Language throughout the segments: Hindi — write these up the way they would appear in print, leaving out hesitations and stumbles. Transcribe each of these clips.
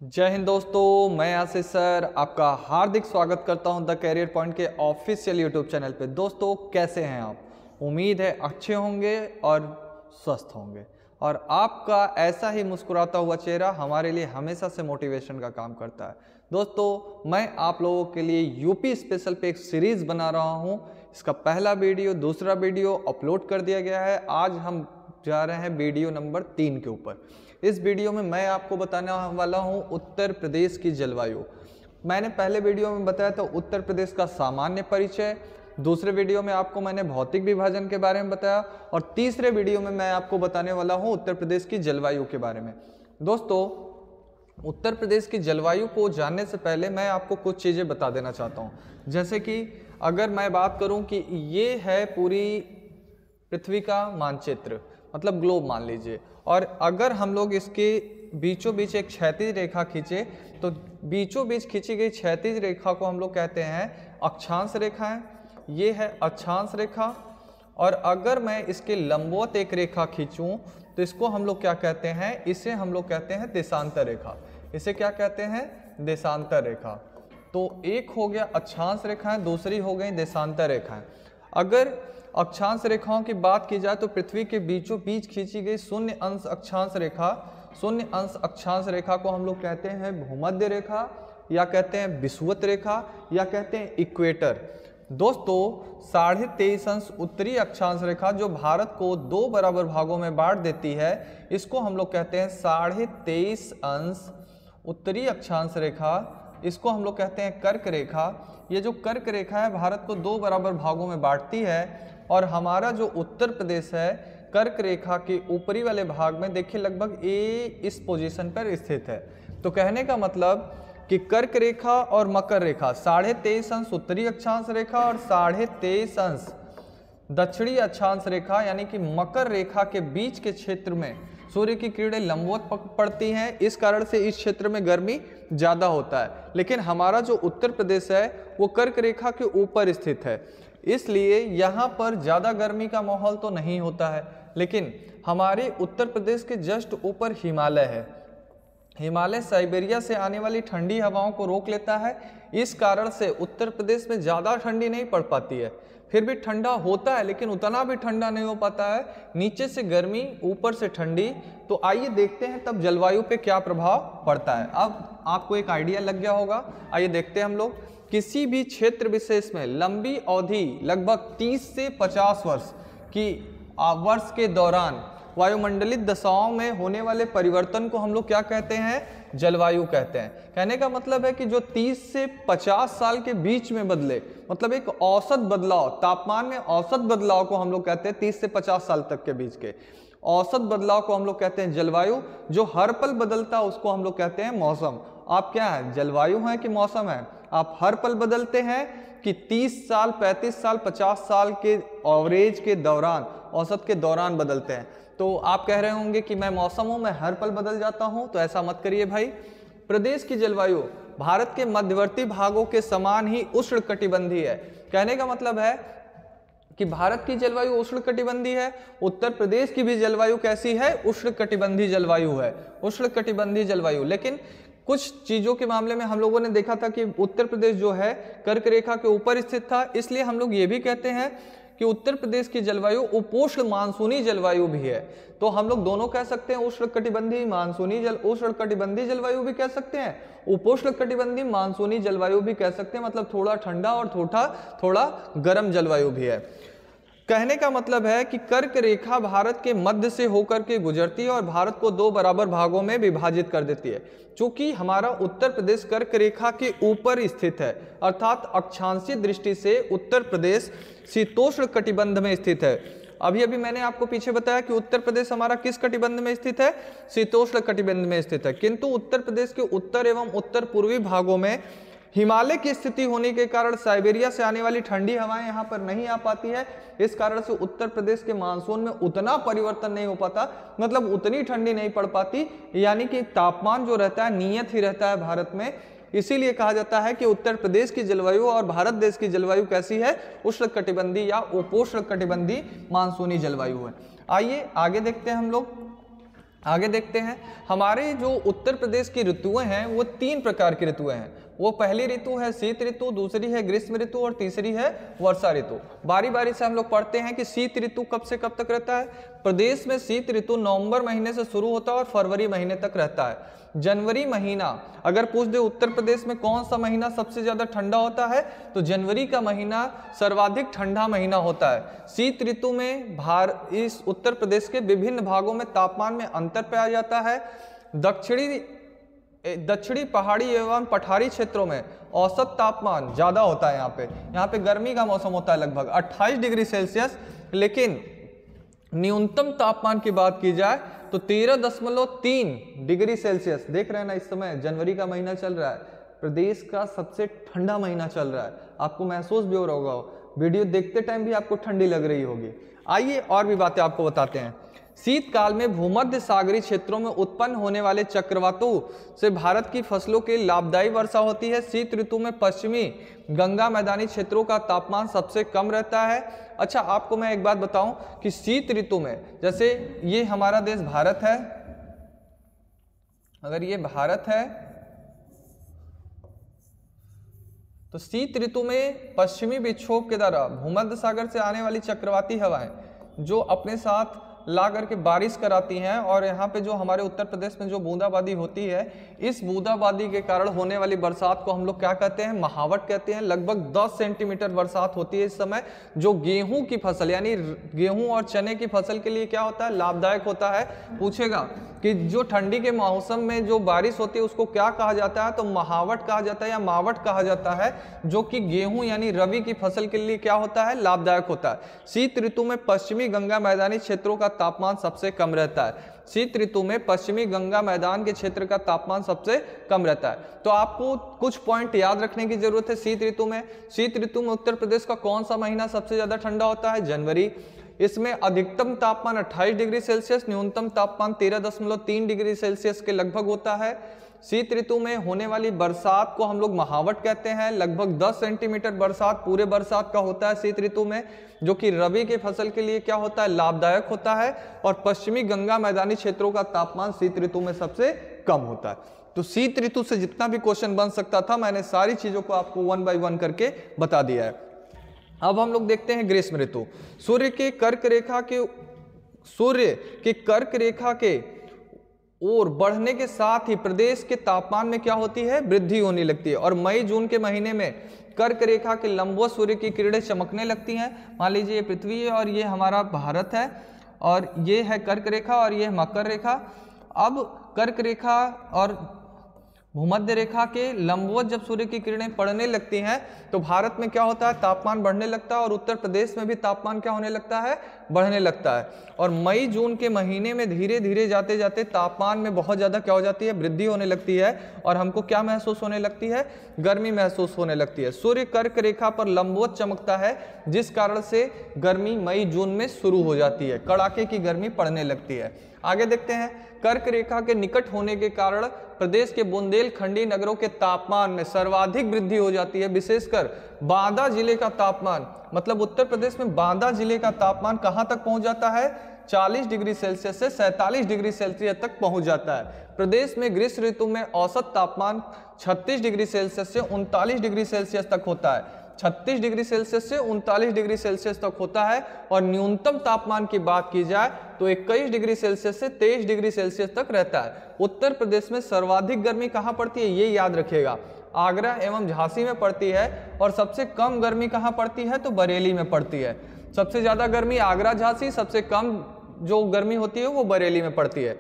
जय हिंद दोस्तों, मैं आशीष सर आपका हार्दिक स्वागत करता हूं द कैरियर पॉइंट के ऑफिशियल यूट्यूब चैनल पे। दोस्तों कैसे हैं आप? उम्मीद है अच्छे होंगे और स्वस्थ होंगे और आपका ऐसा ही मुस्कुराता हुआ चेहरा हमारे लिए हमेशा से मोटिवेशन का काम करता है। दोस्तों मैं आप लोगों के लिए यूपी स्पेशल पे एक सीरीज़ बना रहा हूं। इसका पहला वीडियो, दूसरा वीडियो अपलोड कर दिया गया है। आज हम जा रहे हैं वीडियो नंबर 3 के ऊपर। इस वीडियो में मैं आपको बताने वाला हूं उत्तर प्रदेश की जलवायु। मैंने पहले वीडियो में बताया था उत्तर प्रदेश का सामान्य परिचय, दूसरे वीडियो में आपको मैंने भौतिक विभाजन के बारे में बताया और तीसरे वीडियो में मैं आपको बताने वाला हूं उत्तर प्रदेश की जलवायु के बारे में। दोस्तों उत्तर प्रदेश की जलवायु को जानने से पहले मैं आपको कुछ चीज़ें बता देना चाहता हूँ। जैसे कि अगर मैं बात करूँ कि ये है पूरी पृथ्वी का मानचित्र, मतलब ग्लोब मान लीजिए, और अगर हम लोग इसके बीचों बीच एक क्षैतिज रेखा खींचे तो बीचों बीच खींची गई क्षैतिज रेखा को हम लोग कहते हैं अक्षांश रेखा है। ये है अक्षांश रेखा। और अगर मैं इसके लंबवत एक रेखा खींचूं तो इसको हम लोग क्या कहते हैं? इसे हम लोग कहते हैं देशांतर रेखा। इसे क्या कहते हैं? देशांतर रेखा। तो एक हो गया अक्षांश रेखाएं, दूसरी हो गई देशांतर रेखाएं। अगर अक्षांश रेखाओं की बात की जाए तो पृथ्वी के बीचों बीच खींची गई शून्य अंश अक्षांश रेखा को हम लोग कहते हैं भूमध्य रेखा, या कहते हैं विषुवत रेखा, या कहते हैं इक्वेटर। दोस्तों 23.5 अंश उत्तरी अक्षांश रेखा जो भारत को 2 बराबर भागों में बांट देती है, इसको हम लोग कहते हैं 23.5 अंश उत्तरी अक्षांश रेखा। इसको हम लोग कहते हैं कर्क रेखा। ये जो कर्क रेखा है भारत को 2 बराबर भागों में बांटती है और हमारा जो उत्तर प्रदेश है कर्क रेखा के ऊपरी वाले भाग में देखिए लगभग इस पोजीशन पर स्थित है। तो कहने का मतलब कि कर्क रेखा और मकर रेखा 23.5 अंश उत्तरी अक्षांश रेखा और 23.5 अंश दक्षिणी अक्षांश रेखा यानी कि मकर रेखा के बीच के क्षेत्र में सूर्य की किरणें लंबवत पड़ती हैं। इस कारण से इस क्षेत्र में गर्मी ज़्यादा होता है। लेकिन हमारा जो उत्तर प्रदेश है वो कर्क रेखा के ऊपर स्थित है, इसलिए यहाँ पर ज़्यादा गर्मी का माहौल तो नहीं होता है। लेकिन हमारे उत्तर प्रदेश के जस्ट ऊपर हिमालय है। हिमालय साइबेरिया से आने वाली ठंडी हवाओं को रोक लेता है। इस कारण से उत्तर प्रदेश में ज़्यादा ठंडी नहीं पड़ पाती है। फिर भी ठंडा होता है लेकिन उतना भी ठंडा नहीं हो पाता है। नीचे से गर्मी, ऊपर से ठंडी। तो आइए देखते हैं तब जलवायु पे क्या प्रभाव पड़ता है। अब आपको एक आइडिया लग गया होगा। आइए देखते हैं हम लोग। किसी भी क्षेत्र विशेष में लंबी अवधि लगभग 30 से 50 वर्ष के दौरान वायुमंडलित दशाओं में होने वाले परिवर्तन को हम लोग क्या कहते हैं? जलवायु कहते हैं। कहने का मतलब है कि जो 30 से 50 साल के बीच में बदले, मतलब एक औसत बदलाव, तापमान में औसत बदलाव को हम लोग कहते हैं 30 से 50 साल तक के बीच के औसत बदलाव को हम लोग कहते हैं जलवायु। जो हर पल बदलता उसको हम लोग कहते हैं मौसम। आप क्या है, जलवायु है कि मौसम है? आप हर पल बदलते हैं कि 30 साल, 35 साल, 50 साल के एवरेज के दौरान, औसत के दौरान बदलते हैं। तो आप कह रहे होंगे कि मैं मौसम हूं, मैं हर पल बदल जाता हूं। तो ऐसा मत करिए भाई। प्रदेश की जलवायु भारत के मध्यवर्ती भागों के समान ही उष्णकटिबंधीय है। कहने का मतलब है कि भारत की जलवायु उष्णकटिबंधीय है। उत्तर प्रदेश की भी जलवायु कैसी है? उष्णकटिबंधीय जलवायु है, उष्णकटिबंधीय जलवायु। लेकिन कुछ चीजों के मामले में हम लोगों ने देखा था कि उत्तर प्रदेश जो है कर्क रेखा के ऊपर स्थित था, इसलिए हम लोग ये भी कहते हैं कि उत्तर प्रदेश की जलवायु उपोष्ण मानसूनी जलवायु भी है। तो हम लोग दोनों कह सकते हैं, उष्णकटिबंधीय उष्णकटिबंधीय जलवायु भी कह सकते हैं, उपोष्णकटिबंधीय मानसूनी जलवायु भी कह सकते हैं। मतलब थोड़ा ठंडा और थोड़ा गर्म जलवायु भी है। कहने का मतलब है कि कर्क रेखा भारत के मध्य से होकर के गुजरती है और भारत को 2 बराबर भागों में विभाजित कर देती है। चूंकि हमारा उत्तर प्रदेश कर्क रेखा के ऊपर स्थित है, अर्थात अक्षांशीय दृष्टि से उत्तर प्रदेश शीतोष्ण कटिबंध में स्थित है। अभी मैंने आपको पीछे बताया कि उत्तर प्रदेश हमारा किस कटिबंध में स्थित है? शीतोष्ण कटिबंध में स्थित है। किंतु उत्तर प्रदेश के उत्तर एवं उत्तर पूर्वी भागों में हिमालय की स्थिति होने के कारण साइबेरिया से आने वाली ठंडी हवाएं यहाँ पर नहीं आ पाती है। इस कारण से उत्तर प्रदेश के मानसून में उतना परिवर्तन नहीं हो पाता, मतलब उतनी ठंडी नहीं पड़ पाती। यानी कि तापमान जो रहता है नियत ही रहता है भारत में। इसीलिए कहा जाता है कि उत्तर प्रदेश की जलवायु और भारत देश की जलवायु कैसी है? उष्णकटिबंधीय या उपोष्णकटिबंधीय मानसूनी जलवायु है। आइए आगे देखते हैं हम लोग। आगे देखते हैं, हमारे जो उत्तर प्रदेश की ऋतुएं हैं वो 3 प्रकार की ऋतुएं हैं। वो पहली ऋतु है शीत ऋतु, दूसरी है ग्रीष्म ऋतु और तीसरी है वर्षा ऋतु। बारी बारी से हम लोग पढ़ते हैं कि शीत ऋतु कब से कब तक रहता है। प्रदेश में शीत ऋतु नवंबर महीने से शुरू होता है और फरवरी महीने तक रहता है। जनवरी महीना अगर पूछ दे उत्तर प्रदेश में कौन सा महीना सबसे ज्यादा ठंडा होता है, तो जनवरी का महीना सर्वाधिक ठंडा महीना होता है। शीत ऋतु में इस उत्तर प्रदेश के विभिन्न भागों में तापमान में अंतर पाया जाता है। दक्षिणी पहाड़ी एवं पठारी क्षेत्रों में औसत तापमान ज्यादा होता है। यहाँ पे गर्मी का मौसम होता है लगभग 28 डिग्री सेल्सियस, लेकिन न्यूनतम तापमान की बात की जाए तो 13.3 डिग्री सेल्सियस। देख रहे हैं ना, इस समय जनवरी का महीना चल रहा है, प्रदेश का सबसे ठंडा महीना चल रहा है। आपको महसूस भी हो रहा होगा, वीडियो देखते टाइम भी आपको ठंडी लग रही होगी। आइए और भी बातें आपको बताते हैं। शीतकाल में भूमध्य सागरीय क्षेत्रों में उत्पन्न होने वाले चक्रवातों से भारत की फसलों के लाभदायी वर्षा होती है। शीत ऋतु में पश्चिमी गंगा मैदानी क्षेत्रों का तापमान सबसे कम रहता है। अच्छा, आपको मैं एक बात बताऊं कि शीत ऋतु में, जैसे ये हमारा देश भारत है, अगर ये भारत है तो शीत ऋतु में पश्चिमी विक्षोभ के द्वारा भूमध्य सागर से आने वाली चक्रवाती हवाएं जो अपने साथ ला करके बारिश कराती हैं, और यहाँ पे जो हमारे उत्तर प्रदेश में जो बूंदाबांदी होती है, इस बूंदाबांदी के कारण होने वाली बरसात को हम लोग क्या कहते हैं, महावट कहते हैं। लगभग 10 सेंटीमीटर बरसात होती है इस समय, जो गेहूं की फसल यानी गेहूं और चने की फसल के लिए क्या होता है, लाभदायक होता है। पूछेगा कि जो ठंडी के मौसम में जो बारिश होती है उसको क्या कहा जाता है, तो महावट कहा जाता है या मावट कहा जाता है, जो कि गेहूं यानी रबी की फसल के लिए क्या होता है, लाभदायक होता है। शीत ऋतु में पश्चिमी गंगा मैदानी क्षेत्रों का तापमान सबसे कम रहता है। शीत ऋतु में पश्चिमी गंगा मैदान के क्षेत्र का तापमान सबसे कम रहता है। तो आपको कुछ पॉइंट याद रखने की जरूरत है। शीत ऋतु में उत्तर प्रदेश का कौन सा महीना सबसे ज्यादा ठंडा होता है, जनवरी। इसमें अधिकतम तापमान 28 डिग्री सेल्सियस, न्यूनतम तापमान 13.3 डिग्री सेल्सियस के लगभग होता है। शीत ऋतु में होने वाली बरसात को हम लोग महावट कहते हैं। लगभग 10 सेंटीमीटर बरसात पूरे बरसात का होता है शीत ऋतु में, जो कि रबी के फसल के लिए क्या होता है, लाभदायक होता है। और पश्चिमी गंगा मैदानी क्षेत्रों का तापमान शीत ऋतु में सबसे कम होता है। तो शीत ऋतु से जितना भी क्वेश्चन बन सकता था, मैंने सारी चीजों को आपको 1 बाय 1 करके बता दिया है। अब हम लोग देखते हैं ग्रीष्म ऋतु। सूर्य के कर्क रेखा के और बढ़ने के साथ ही प्रदेश के तापमान में क्या होती है, वृद्धि होने लगती है। और मई जून के महीने में कर्क रेखा के लंबवत सूर्य की किरणें चमकने लगती हैं। मान लीजिए ये पृथ्वी है और ये हमारा भारत है, और ये है कर्क रेखा और ये है मकर रेखा। अब कर्क रेखा और भूमध्य रेखा के लंबवत जब सूर्य की किरणें पड़ने लगती हैं तो भारत में क्या होता है, तापमान बढ़ने लगता है, और उत्तर प्रदेश में भी तापमान क्या होने लगता है, बढ़ने लगता है। और मई जून के महीने में धीरे धीरे जाते जाते तापमान में बहुत ज़्यादा क्या हो जाती है, वृद्धि होने लगती है, और हमको क्या महसूस होने लगती है, गर्मी महसूस होने लगती है। सूर्य कर्क रेखा पर लंबवत चमकता है, जिस कारण से गर्मी मई जून में शुरू हो जाती है, कड़ाके की गर्मी पड़ने लगती है। आगे देखते हैं, कर्क रेखा के निकट होने के कारण प्रदेश के बुंदेलखंडी नगरों के तापमान में सर्वाधिक वृद्धि हो जाती है। विशेषकर बांदा जिले का तापमान, मतलब उत्तर प्रदेश में बांदा जिले का तापमान कहां तक पहुंच जाता है, 40 डिग्री सेल्सियस से 47 डिग्री सेल्सियस तक पहुंच जाता है। प्रदेश में ग्रीष्म ऋतु में औसत तापमान 36 डिग्री सेल्सियस से 39 डिग्री सेल्सियस तक होता है। 36 डिग्री सेल्सियस से 39 डिग्री सेल्सियस तक होता है। और न्यूनतम तापमान की बात की जाए तो 21 डिग्री सेल्सियस से 23 डिग्री सेल्सियस तक रहता है। उत्तर प्रदेश में सर्वाधिक गर्मी कहाँ पड़ती है, ये याद रखिएगा, आगरा एवं झांसी में पड़ती है। और सबसे कम गर्मी कहाँ पड़ती है, तो बरेली में पड़ती है। सबसे ज्यादा गर्मी आगरा झांसी, सबसे कम जो गर्मी होती है वो बरेली में पड़ती है।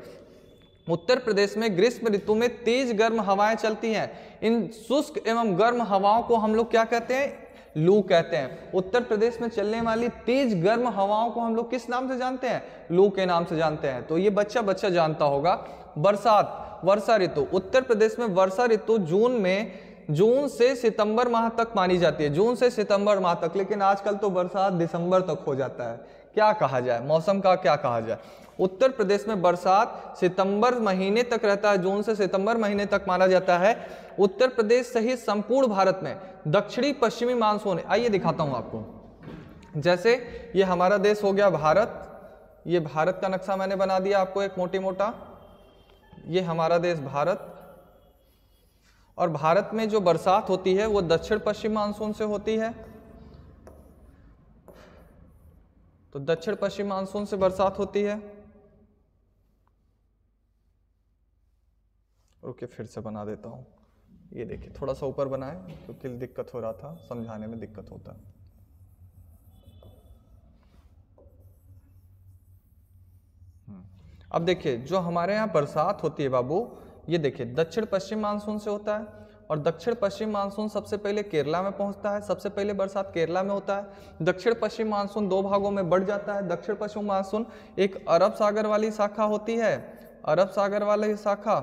उत्तर प्रदेश में ग्रीष्म ऋतु में तेज गर्म हवाएं चलती हैं। इन शुष्क एवं गर्म हवाओं को हम लोग क्या कहते हैं, लू कहते हैं। उत्तर प्रदेश में चलने वाली तेज गर्म हवाओं को हम लोग किस नाम से जानते हैं, लू के नाम से जानते हैं। तो ये बच्चा जानता होगा। बरसात, वर्षा ऋतु। उत्तर प्रदेश में वर्षा ऋतु जून से सितंबर माह तक मानी जाती है, जून से सितंबर माह तक। लेकिन आजकल तो बरसात दिसंबर तक हो जाता है। क्या कहा जाए, मौसम का क्या कहा जाए। उत्तर प्रदेश में बरसात सितंबर महीने तक रहता है, जून से सितंबर महीने तक माना जाता है। उत्तर प्रदेश सहित संपूर्ण भारत में दक्षिणी पश्चिमी मानसून, आइए दिखाता हूं आपको। जैसे ये हमारा देश हो गया भारत, ये भारत का नक्शा मैंने बना दिया आपको एक मोटा। ये हमारा देश भारत, और भारत में जो बरसात होती है वो दक्षिण पश्चिम मानसून से होती है। तो दक्षिण पश्चिम मानसून से बरसात होती है। रुकिए फिर से बना देता हूं, ये देखिए थोड़ा सा ऊपर बनाए क्योंकि दिक्कत हो रहा था, समझाने में दिक्कत होता है। अब देखिए जो हमारे यहाँ बरसात होती है बाबू, ये देखिए दक्षिण पश्चिम मानसून से होता है, और दक्षिण पश्चिम मानसून सबसे पहले केरला में पहुंचता है। सबसे पहले बरसात केरला में होता है। दक्षिण पश्चिम मानसून दो भागों में बढ़ जाता है। दक्षिण पश्चिम मानसून एक अरब सागर वाली शाखा होती है, अरब सागर वाली शाखा,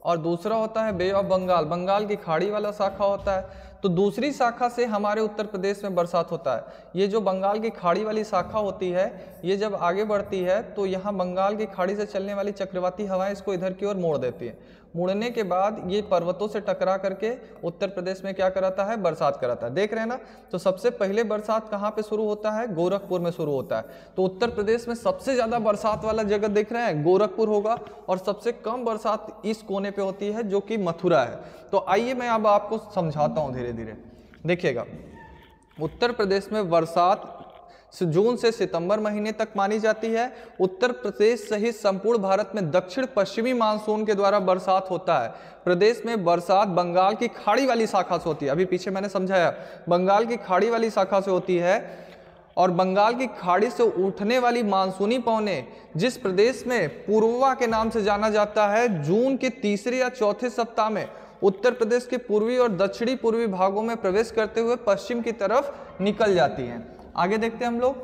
और दूसरा होता है बे ऑफ बंगाल, बंगाल की खाड़ी वाला शाखा होता है। तो दूसरी शाखा से हमारे उत्तर प्रदेश में बरसात होता है। ये जो बंगाल की खाड़ी वाली शाखा होती है, ये जब आगे बढ़ती है तो यहाँ बंगाल की खाड़ी से चलने वाली चक्रवाती हवाएं इसको इधर की ओर मोड़ देती है। मुड़ने के बाद ये पर्वतों से टकरा करके उत्तर प्रदेश में क्या कराता है, बरसात कराता है। देख रहे हैं ना। तो सबसे पहले बरसात कहाँ पे शुरू होता है, गोरखपुर में शुरू होता है। तो उत्तर प्रदेश में सबसे ज्यादा बरसात वाला जगह देख रहे हैं, गोरखपुर होगा, और सबसे कम बरसात इस कोने पे होती है जो कि मथुरा है। तो आइए मैं अब आपको समझाता हूँ धीरे धीरे। देखिएगा, उत्तर प्रदेश में बरसात जून से सितंबर महीने तक मानी जाती है। उत्तर प्रदेश सहित संपूर्ण भारत में दक्षिण पश्चिमी मानसून के द्वारा बरसात होता है। प्रदेश में बरसात बंगाल की खाड़ी वाली शाखा से होती है। अभी पीछे मैंने समझाया, बंगाल की खाड़ी वाली शाखा से होती है, और बंगाल की खाड़ी से उठने वाली मानसूनी पवनें जिस प्रदेश में पूर्वा के नाम से जाना जाता है, जून के तीसरे या चौथे सप्ताह में उत्तर प्रदेश के पूर्वी और दक्षिणी पूर्वी भागों में प्रवेश करते हुए पश्चिम की तरफ निकल जाती हैं। आगे देखते हैं हम लोग,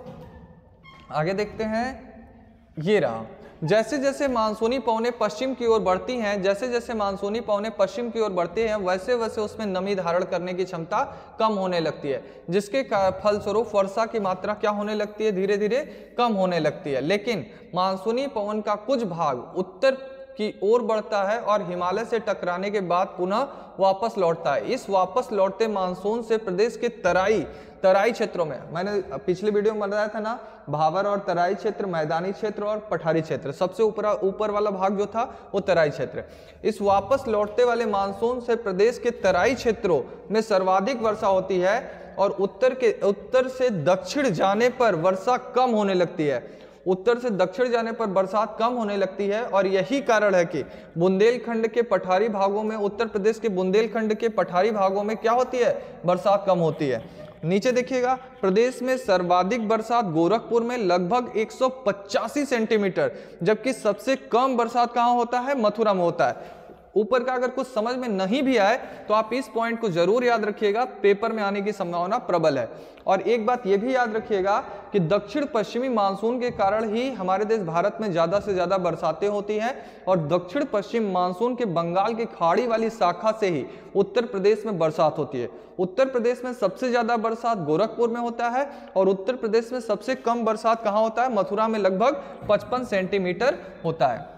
आगे देखते हैं। ये रहा, जैसे जैसे मानसूनी पवनें पश्चिम की ओर बढ़ती हैं, जैसे जैसे मानसूनी पवनें पश्चिम की ओर बढ़ते हैं, वैसे वैसे उसमें नमी धारण करने की क्षमता कम होने लगती है, जिसके फलस्वरूप वर्षा की मात्रा क्या होने लगती है, धीरे धीरे कम होने लगती है। लेकिन मानसूनी पवन का कुछ भाग उत्तर की ओर बढ़ता है और हिमालय से टकराने के बाद पुनः वापस लौटता है। इस वापस लौटते मानसून से प्रदेश के तराई क्षेत्रों में, मैंने पिछले वीडियो में बताया था ना, भावर और तराई क्षेत्र, मैदानी क्षेत्र और पठारी क्षेत्र, सबसे ऊपर वाला भाग जो था वो तराई क्षेत्र। इस वापस लौटते वाले मानसून से प्रदेश के तराई क्षेत्रों में सर्वाधिक वर्षा होती है, और उत्तर से दक्षिण जाने पर वर्षा कम होने लगती है। उत्तर से दक्षिण जाने पर बरसात कम होने लगती है, और यही कारण है कि बुंदेलखंड के पठारी भागों में, उत्तर प्रदेश के बुंदेलखंड के पठारी भागों में क्या होती है, बरसात कम होती है। नीचे देखिएगा, प्रदेश में सर्वाधिक बरसात गोरखपुर में लगभग 185 सेंटीमीटर, जबकि सबसे कम बरसात कहाँ होता है, मथुरा में होता है। ऊपर का अगर कुछ समझ में नहीं भी आए तो आप इस पॉइंट को जरूर याद रखिएगा, पेपर में आने की संभावना प्रबल है। और एक बात यह भी याद रखिएगा कि दक्षिण पश्चिमी मानसून के कारण ही हमारे देश भारत में ज्यादा से ज्यादा बरसातें होती हैं, और दक्षिण पश्चिम मानसून के बंगाल की खाड़ी वाली शाखा से ही उत्तर प्रदेश में बरसात होती है। उत्तर प्रदेश में सबसे ज्यादा बरसात गोरखपुर में होता है, और उत्तर प्रदेश में सबसे कम बरसात कहाँ होता है, मथुरा में लगभग 55 सेंटीमीटर होता है।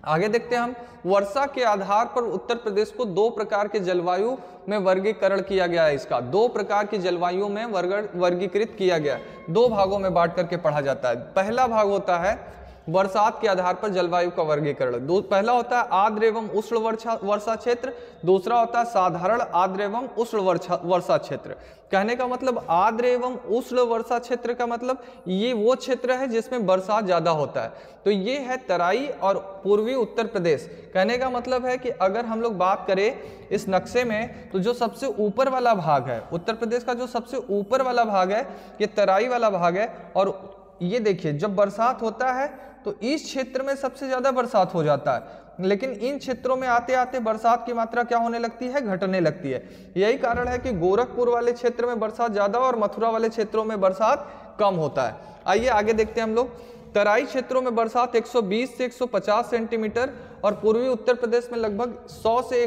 आगे देखते हैं हम, वर्षा के आधार पर उत्तर प्रदेश को दो प्रकार के जलवायु में वर्गीकरण किया गया है। इसका दो प्रकार की जलवायु में वर्गीकृत किया गया है, दो भागों में बांट करके पढ़ा जाता है। पहला भाग होता है बरसात के आधार पर जलवायु का वर्गीकरण। पहला होता है आर्द्र एवं उष्ण वर्षा क्षेत्र, दूसरा होता है साधारण आर्द्र एवं उष्ण वर्षा क्षेत्र। कहने का मतलब आर्द्र एवं उष्ण वर्षा क्षेत्र का मतलब ये वो क्षेत्र है जिसमें बरसात ज्यादा होता है। तो ये है तराई और पूर्वी उत्तर प्रदेश। कहने का मतलब है कि अगर हम लोग बात करें इस नक्शे में, तो जो सबसे ऊपर वाला भाग है उत्तर प्रदेश का, जो सबसे ऊपर वाला भाग है ये तराई वाला भाग है। और ये देखिए, जब बरसात होता है तो इस क्षेत्र में सबसे ज्यादा बरसात हो जाता है, लेकिन इन क्षेत्रों में आते आते बरसात की मात्रा क्या होने लगती है, घटने लगती है। यही कारण है कि गोरखपुर वाले क्षेत्र में बरसात ज्यादा और मथुरा वाले क्षेत्रों में बरसात कम होता है। आइए आगे देखते हैं हम लोग। तराई क्षेत्रों में बरसात 120 से 150 सेंटीमीटर और पूर्वी उत्तर प्रदेश में लगभग 100 से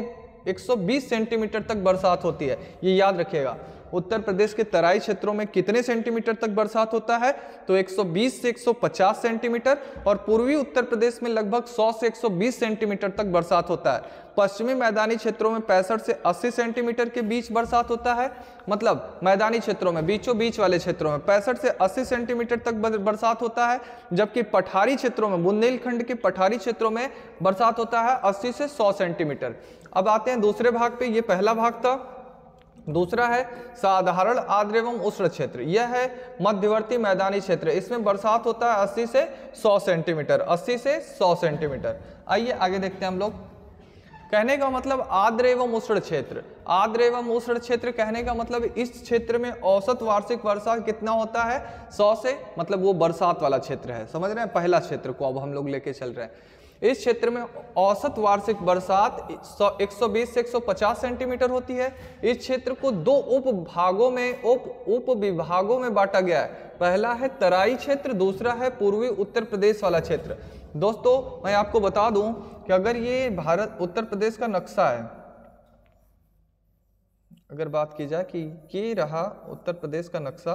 120 सेंटीमीटर तक बरसात होती है, ये याद रखिएगा। उत्तर प्रदेश के तराई क्षेत्रों में कितने सेंटीमीटर तक बरसात होता है, तो 120 से 150 सेंटीमीटर, और पूर्वी उत्तर प्रदेश में लगभग 100 से 120 सेंटीमीटर तक बरसात होता है। पश्चिमी मैदानी क्षेत्रों में 65 से 80 सेंटीमीटर के बीच बरसात होता है, मतलब मैदानी क्षेत्रों में, बीचों बीच वाले क्षेत्रों में 65 से 80 सेंटीमीटर तक बरसात होता है, जबकि पठारी क्षेत्रों में, बुंदेलखंड के पठारी क्षेत्रों में बरसात होता है 80 से 100 सेंटीमीटर। अब आते हैं दूसरे भाग पे, ये पहला भाग था। दूसरा है साधारण आर्द्र एवं उष्ण क्षेत्र, यह है मध्यवर्ती मैदानी क्षेत्र, इसमें बरसात होता है 80 से 100 सेंटीमीटर, 80 से 100 सेंटीमीटर। आइए आगे देखते हैं हम लोग। कहने का मतलब आर्द्र एवं उष्ण क्षेत्र, आर्द्र एवं उष्ण क्षेत्र कहने का मतलब इस क्षेत्र में औसत वार्षिक वर्षा कितना होता है, 100 से, मतलब वो बरसात वाला क्षेत्र है, समझ रहे हैं, पहला क्षेत्र को अब हम लोग लेके चल रहे हैं। इस क्षेत्र में औसत वार्षिक बरसात 120 से 150 सेंटीमीटर होती है। इस क्षेत्र को दो उप विभागों में बांटा गया है। पहला है तराई क्षेत्र, दूसरा है पूर्वी उत्तर प्रदेश वाला क्षेत्र। दोस्तों मैं आपको बता दूं कि अगर ये भारत उत्तर प्रदेश का नक्शा है, अगर बात की जाए कि ये रहा उत्तर प्रदेश का नक्शा,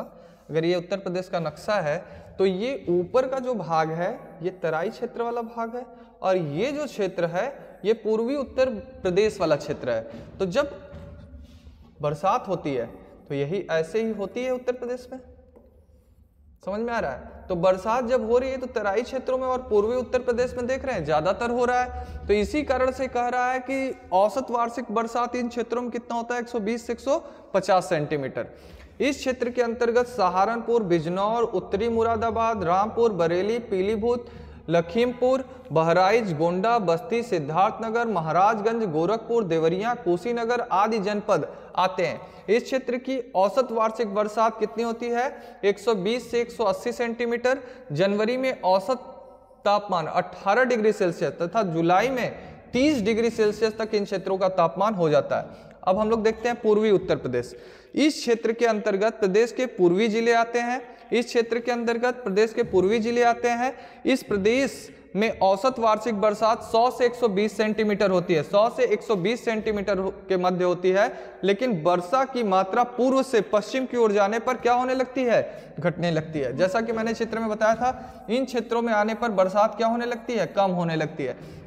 अगर ये उत्तर प्रदेश का नक्शा है तो ये ऊपर का जो भाग है ये तराई क्षेत्र वाला भाग है, और ये जो क्षेत्र है ये पूर्वी उत्तर प्रदेश वाला क्षेत्र है। तो जब बरसात होती है तो यही ऐसे ही होती है उत्तर प्रदेश में, समझ में आ रहा है। तो बरसात जब हो रही है तो तराई क्षेत्रों में और पूर्वी उत्तर प्रदेश में देख रहे हैं ज्यादातर हो रहा है। तो इसी कारण से कह रहा है कि औसत वार्षिक बरसात इन क्षेत्रों में कितना होता है, 120 से 150 सेंटीमीटर। इस क्षेत्र के अंतर्गत सहारनपुर, बिजनौर, उत्तरी मुरादाबाद, रामपुर, बरेली, पीलीभूत, लखीमपुर, बहराइच, गोंडा, बस्ती, सिद्धार्थनगर, महाराजगंज, गोरखपुर, देवरिया, कुशीनगर आदि जनपद आते हैं। इस क्षेत्र की औसत वार्षिक बरसात कितनी होती है, 120 से 180 सेंटीमीटर। जनवरी में औसत तापमान 18 डिग्री सेल्सियस तथा जुलाई में 30 डिग्री सेल्सियस तक इन क्षेत्रों का तापमान हो जाता है। अब हम लोग देखते हैं पूर्वी उत्तर प्रदेश। इस क्षेत्र के अंतर्गत प्रदेश के पूर्वी जिले आते हैं। इस क्षेत्र के अंतर्गत प्रदेश के पूर्वी जिले आते हैं। इस प्रदेश में औसत वार्षिक बरसात 100 से 120 सेंटीमीटर होती है, 100 से 120 सेंटीमीटर के मध्य होती है। लेकिन वर्षा की मात्रा पूर्व से पश्चिम की ओर जाने पर क्या होने लगती है, घटने लगती है। जैसा कि मैंने चित्र में बताया था, इन क्षेत्रों में आने पर बरसात क्या होने लगती है, कम होने लगती है।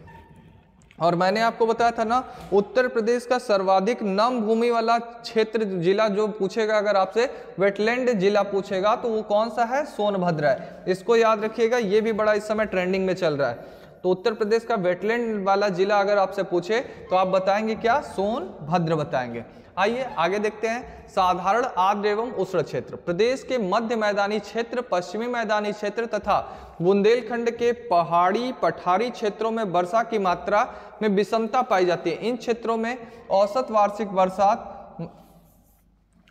और मैंने आपको बताया था ना, उत्तर प्रदेश का सर्वाधिक नम भूमि वाला क्षेत्र जिला जो पूछेगा, अगर आपसे वेटलैंड जिला पूछेगा तो वो कौन सा है, सोनभद्र है। इसको याद रखिएगा, ये भी बड़ा इस समय ट्रेंडिंग में चल रहा है। तो उत्तर प्रदेश का वेटलैंड वाला जिला अगर आपसे पूछे तो आप बताएंगे क्या, सोनभद्र बताएंगे। आइए आगे देखते हैं। साधारण आर्द्र एवं उष्ण क्षेत्र, प्रदेश के मध्य मैदानी क्षेत्र, पश्चिमी मैदानी क्षेत्र तथा बुंदेलखंड के पहाड़ी पठारी क्षेत्रों में वर्षा की मात्रा में विषमता पाई जाती है। इन क्षेत्रों में औसत वार्षिक बरसात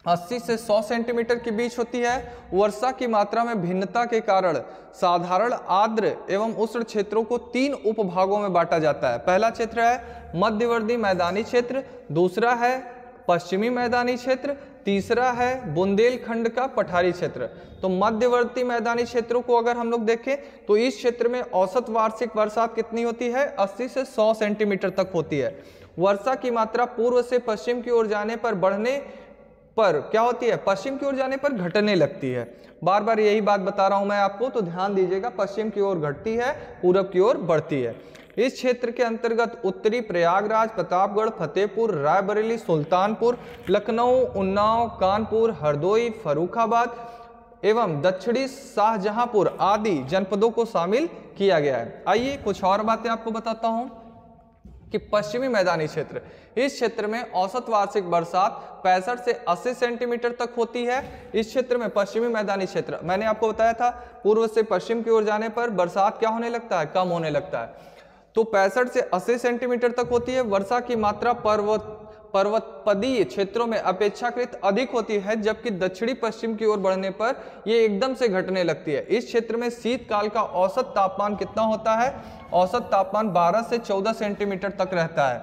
80 से 100 सेंटीमीटर के बीच होती है। वर्षा की मात्रा में भिन्नता के कारण साधारण आर्द्र एवं उष्ण क्षेत्रों को 3 उपभागों में बांटा जाता है। पहला क्षेत्र है मध्यवर्ती मैदानी क्षेत्र, दूसरा है पश्चिमी मैदानी क्षेत्र, तीसरा है बुंदेलखंड का पठारी क्षेत्र। तो मध्यवर्ती मैदानी क्षेत्रों को अगर हम लोग देखें तो इस क्षेत्र में औसत वार्षिक बरसात कितनी होती है, 80 से 100 सेंटीमीटर तक होती है। वर्षा की मात्रा पूर्व से पश्चिम की ओर जाने पर बढ़ने पर क्या होती है, पश्चिम की ओर जाने पर घटने लगती है। बार बार यही बात बता रहा हूं मैं आपको, तो ध्यान दीजिएगा, पश्चिम की ओर घटती है, पूरब की ओर बढ़ती है। इस क्षेत्र के अंतर्गत उत्तरी प्रयागराज, प्रतापगढ़, फतेहपुर, रायबरेली, सुल्तानपुर, लखनऊ, उन्नाव, कानपुर, हरदोई, फर्रुखाबाद एवं दक्षिणी शाहजहांपुर आदि जनपदों को शामिल किया गया है। आइए कुछ और बातें आपको बताता हूं कि पश्चिमी मैदानी क्षेत्र, इस क्षेत्र में औसत वार्षिक बरसात 65 से 80 सेंटीमीटर तक होती है। इस क्षेत्र में पश्चिमी मैदानी क्षेत्र, मैंने आपको बताया था, पूर्व से पश्चिम की ओर जाने पर बरसात क्या होने लगता है, कम होने लगता है। तो 65 से 80 सेंटीमीटर तक होती है। वर्षा की मात्रा पर्वतपदीय क्षेत्रों में अपेक्षाकृत अधिक होती है, जबकि दक्षिणी पश्चिम की ओर बढ़ने पर यह एकदम से घटने लगती है। इस क्षेत्र में शीतकाल का औसत तापमान कितना होता है, औसत तापमान 12 से 14 सेंटीमीटर तक रहता है।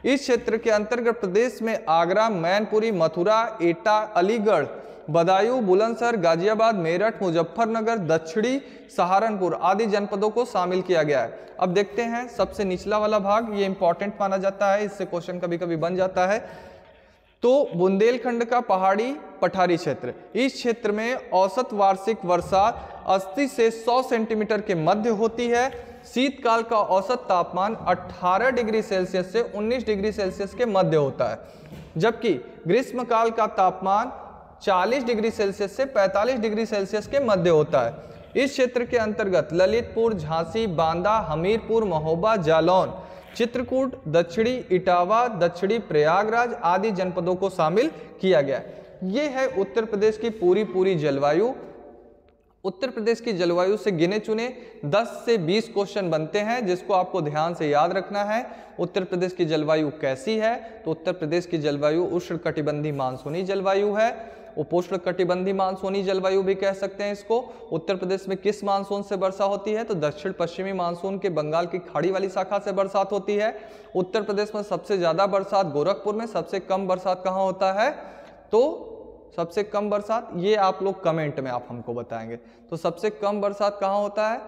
इस क्षेत्र के अंतर्गत प्रदेश में आगरा, मैनपुरी, मथुरा, एटा, अलीगढ़, बदायूं, बुलंदशहर, गाजियाबाद, मेरठ, मुजफ्फरनगर, दक्षिणी सहारनपुर आदि जनपदों को शामिल किया गया है। अब देखते हैं सबसे निचला वाला भाग, ये इंपॉर्टेंट माना जाता है, इससे क्वेश्चन कभी कभी बन जाता है। तो बुंदेलखंड का पहाड़ी पठारी क्षेत्र, इस क्षेत्र में औसत वार्षिक वर्षा 80 से 100 सेंटीमीटर के मध्य होती है। शीतकाल का औसत तापमान 18 डिग्री सेल्सियस से 19 डिग्री सेल्सियस के मध्य होता है, जबकि ग्रीष्मकाल का तापमान 40 डिग्री सेल्सियस से 45 डिग्री सेल्सियस के मध्य होता है। इस क्षेत्र के अंतर्गत ललितपुर, झांसी, बांदा, हमीरपुर, महोबा, जालौन, चित्रकूट, दक्षिणी इटावा, दक्षिणी प्रयागराज आदि जनपदों को शामिल किया गया है। ये है उत्तर प्रदेश की पूरी जलवायु। उत्तर प्रदेश की जलवायु से गिने चुने 10 से 20 क्वेश्चन बनते हैं, जिसको आपको ध्यान से याद रखना है। उत्तर प्रदेश की जलवायु कैसी है? तो उत्तर प्रदेश की जलवायु उष्णकटिबंधीय मानसूनी जलवायु है, उपोष्णकटिबंधीय मानसूनी जलवायु भी कह सकते हैं इसको। उत्तर प्रदेश में किस मानसून से वर्षा होती है? तो दक्षिण पश्चिमी मानसून के बंगाल की खाड़ी वाली शाखा से बरसात होती है। उत्तर प्रदेश में सबसे ज्यादा बरसात गोरखपुर में, सबसे कम बरसात कहाँ होता है? तो सबसे कम बरसात, ये आप लोग कमेंट में आप हमको बताएंगे, तो सबसे कम बरसात कहाँ होता है?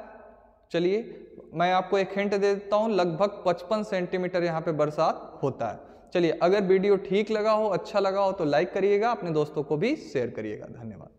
चलिए मैं आपको एक हिंट दे देता हूँ, लगभग 55 सेंटीमीटर यहाँ पे बरसात होता है। चलिए, अगर वीडियो ठीक लगा हो, अच्छा लगा हो तो लाइक करिएगा, अपने दोस्तों को भी शेयर करिएगा। धन्यवाद।